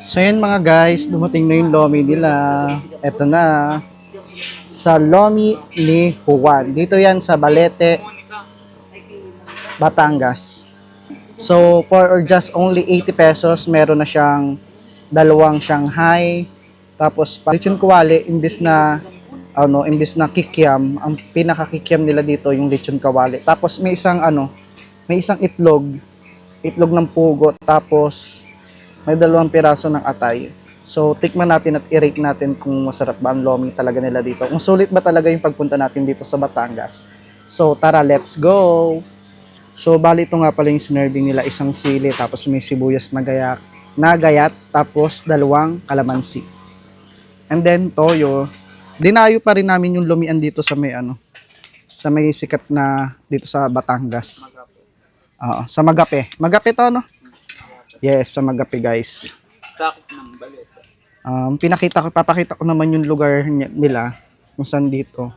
So yun mga guys, dumating na yung lomi nila. Eto na. Sa lomi ni Juan. Dito yan sa Balete, Batangas. So for just only 80 pesos, meron na siyang dalawang Shanghai. Tapos lechon kawali, imbis na kikiam, ang pinaka-kikiam nila dito yung lechon kawali. Tapos may isang itlog ng pugo, tapos may dalawang piraso ng atay. So, tikman natin at i-rate natin kung masarap ba ang lomi talaga nila dito. Kung sulit ba talaga yung pagpunta natin dito sa Batangas. So, tara, let's go! So, bali ito nga pala yung sinerving nila, isang sili, tapos may sibuyas na gayat, tapos dalawang kalamansi. And then, toyo. Dinayo pa rin namin yung lumian dito sa may sikat na dito sa Batangas. Sa Magape. Magape to, no? Yes, sa Magapi guys. Sakop ng Balete. Papakita ko naman yung lugar nila kung saan dito.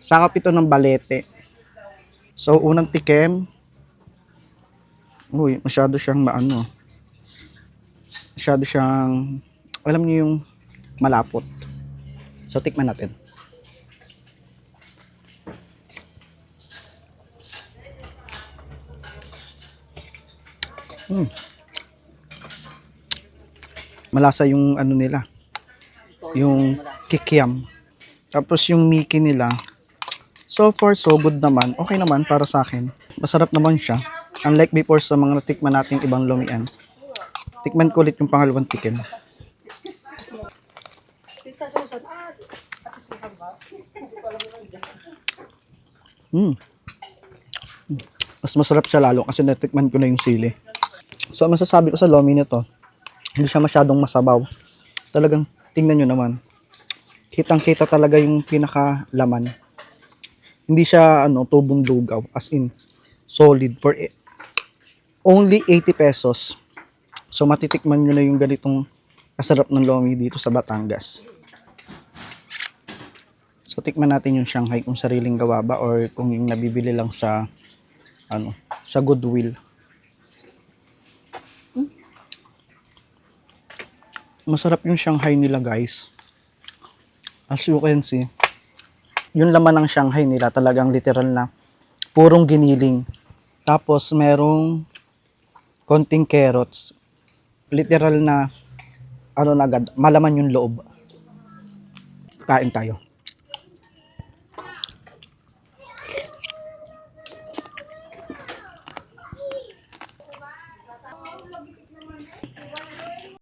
Sakop ito ng Balete. So, unang tikim. Uy, masyado siyang Masyado siyang, alam niyo yung malapot. So, tikman natin. Malasa yung nila, yung kikiam. Tapos yung miki nila, so far so good naman. Okay naman para sa akin. Masarap naman siya. Unlike before sa mga natikman nating ibang lumian. Tikman ko ulit yung pangalawang tikim. Mas masarap siya lalo kasi natikman ko na yung sili. So masasabi ko sa lomi nito, hindi siya masyadong masabaw. Talagang tingnan nyo naman. Kitang-kita talaga yung pinakalaman. Hindi siya tubong lugaw. As in, solid for only 80 pesos. So matitikman nyo na yung ganitong kasarap ng lomi dito sa Batangas. So tikman natin yung Shanghai kung sariling gawa ba or kung yung nabibili lang sa sa Goodwill. Masarap yung Shanghai nila guys. As you can see, yung laman ng Shanghai nila talagang literal na purong giniling. Tapos merong konting carrots. Literal na agad, malaman yung loob. Kain tayo.